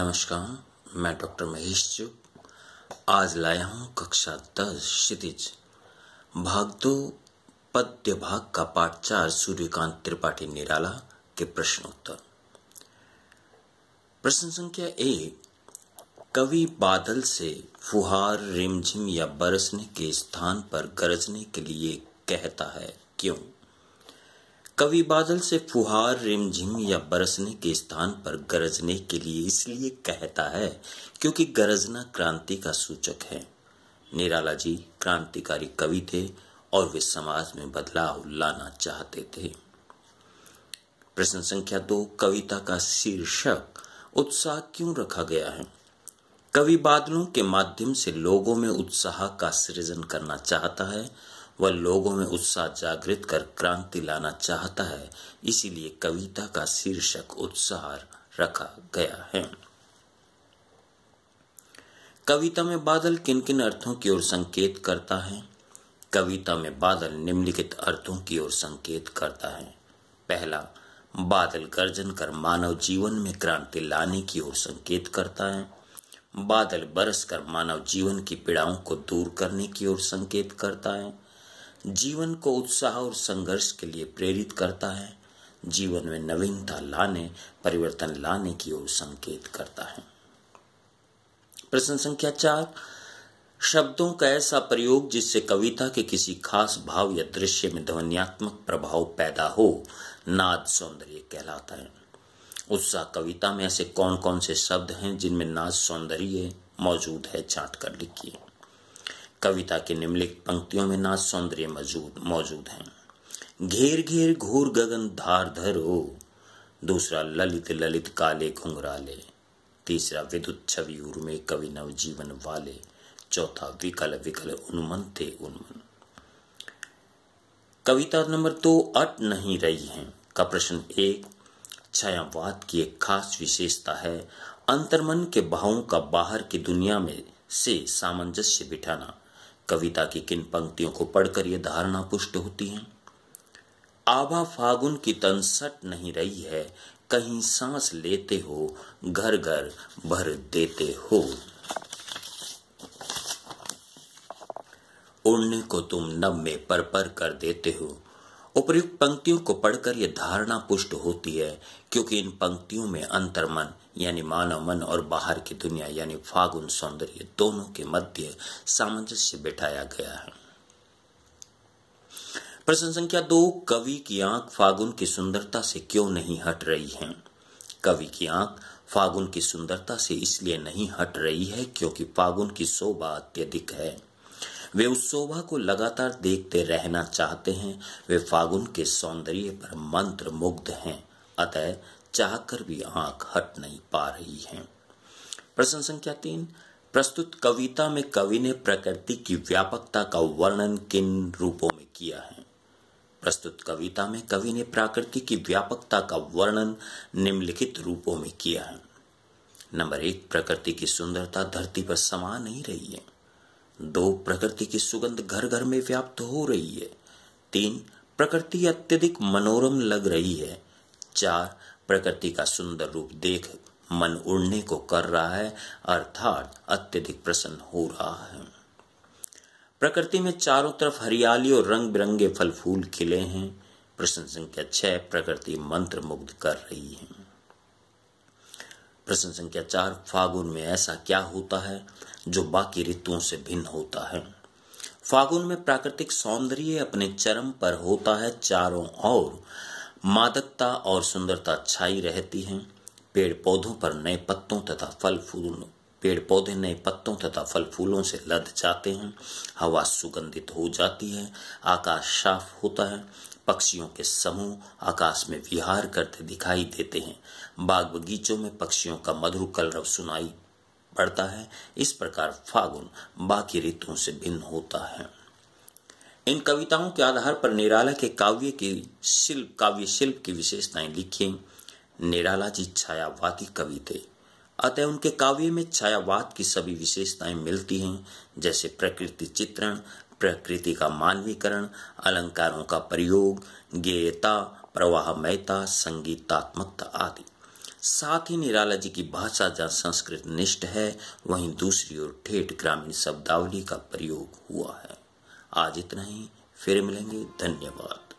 नमस्कार, मैं डॉक्टर महेश चुप आज लाया हूँ कक्षा 10 क्षितिज भाग 2 पद्य भाग का पाठ 4 सूर्यकांत त्रिपाठी निराला के प्रश्नोत्तर। प्रश्न संख्या 1। कवि बादल से फुहार रिमझिम या बरसने के स्थान पर गरजने के लिए कहता है, क्यों? कवि बादल से फुहार रिमझिम या बरसने के स्थान पर गरजने के लिए इसलिए कहता है क्योंकि गरजना क्रांति का सूचक है। निराला जी क्रांतिकारी कवि थे और वे समाज में बदलाव लाना चाहते थे। प्रश्न संख्या 2। कविता का शीर्षक उत्साह क्यों रखा गया है? कवि बादलों के माध्यम से लोगों में उत्साह का सृजन करना चाहता है। वह लोगों में उत्साह जागृत कर क्रांति लाना चाहता है, इसीलिए कविता का शीर्षक उत्साह रखा गया है। कविता में बादल किन किन अर्थों की ओर संकेत करता है? कविता में बादल निम्नलिखित अर्थों की ओर संकेत करता है। पहला, बादल गर्जन कर मानव जीवन में क्रांति लाने की ओर संकेत करता है। बादल बरस कर मानव जीवन की पीड़ाओं को दूर करने की ओर संकेत करता है। जीवन को उत्साह और संघर्ष के लिए प्रेरित करता है। जीवन में नवीनता लाने, परिवर्तन लाने की ओर संकेत करता है। प्रश्न संख्या 4। शब्दों का ऐसा प्रयोग जिससे कविता के किसी खास भाव या दृश्य में ध्वन्यात्मक प्रभाव पैदा हो, नाद सौंदर्य कहलाता है। उत्साह कविता में ऐसे कौन कौन से शब्द हैं जिनमें नाद सौंदर्य मौजूद है, छांट कर लिखिए। कविता के निम्नलिखित पंक्तियों में नाद सौंदर्य मौजूद हैं। घेर घेर घोर गगन धार धरो। दूसरा, ललित ललित काले घुंघराले। तीसरा, विद्युत छवि उर्मे कवि नव जीवन वाले। चौथा, विकल विकल उन्मन थे उन्मन। कविता नंबर 2 अट नहीं रही है का प्रश्न 1। छायावाद की एक खास विशेषता है अंतर्मन के भावों का बाहर की दुनिया में से सामंजस्य बिठाना। कविता की किन पंक्तियों को पढ़कर यह धारणा पुष्ट होती है? आभा फागुन की तन सट नहीं रही है, कहीं सांस लेते हो, घर घर भर देते हो। उड़ने को तुम नभ में पर कर देते हो। उपर्युक्त पंक्तियों को पढ़कर यह धारणा पुष्ट होती है क्योंकि इन पंक्तियों में अंतर्मन यानी मानव मन और बाहर की दुनिया यानी फागुन सौंदर्य दोनों के मध्य सामंजस्य बैठाया गया है। प्रश्न संख्या 2। कवि की आंख फागुन की सुंदरता से क्यों नहीं हट रही है? कवि की आंख फागुन की सुंदरता से इसलिए नहीं हट रही है क्योंकि फागुन की शोभा अत्यधिक है। वे उस शोभा को लगातार देखते रहना चाहते हैं। वे फागुन के सौंदर्य पर मंत्र मुग्ध हैं, अतः चाहकर भी आंख हट नहीं पा रही है। प्रश्न संख्या 3। प्रस्तुत कविता में कवि ने प्रकृति की व्यापकता का वर्णन किन रूपों में किया है? प्रस्तुत कविता में कवि ने प्रकृति की व्यापकता का वर्णन निम्नलिखित रूपों में किया है। नंबर 1। प्रकृति की सुंदरता धरती पर समा नहीं रही है। 2। प्रकृति की सुगंध घर घर में व्याप्त हो रही है। 3। प्रकृति अत्यधिक मनोरम लग रही है। 4। प्रकृति का सुंदर रूप देख मन उड़ने को कर रहा है, अर्थात अत्यधिक प्रसन्न हो रहा है। प्रकृति में चारों तरफ हरियाली और रंग बिरंगे फल फूल खिले हैं। प्रश्न संख्या 6। प्रकृति मंत्र मुग्ध कर रही है। प्रश्न संख्या 4। फागुन में ऐसा क्या होता है जो बाकी ऋतुओं से भिन्न होता है? फागुन में प्राकृतिक सौंदर्य अपने चरम पर होता है। चारों ओर मादकता और सुंदरता छाई रहती है। पेड़ पौधों पर नए पत्तों तथा फल फूलों से लद जाते हैं। हवा सुगंधित हो जाती है। आकाश साफ होता है। पक्षियों के समूह आकाश में विहार करते दिखाई देते हैं। बाग बगीचों में पक्षियों का मधुर कलरव सुनाई पड़ता है। इस प्रकार फागुन बाकी ऋतुओं से भिन्न होता है। इन कविताओं के आधार पर निराला के काव्य शिल्प की विशेषताएं लिखिए। निराला जी छायावादी कवि थे, अतः उनके काव्य में छायावाद की सभी विशेषताएं मिलती हैं, जैसे प्रकृति चित्रण, प्रकृति का मानवीकरण, अलंकारों का प्रयोग, गेयता, प्रवाहमयता, संगीतात्मकता आदि। साथ ही निराला जी की भाषा जहाँ संस्कृत निष्ठ है, वहीं दूसरी ओर ठेठ ग्रामीण शब्दावली का प्रयोग हुआ है। आज इतना ही, फिर मिलेंगे। धन्यवाद।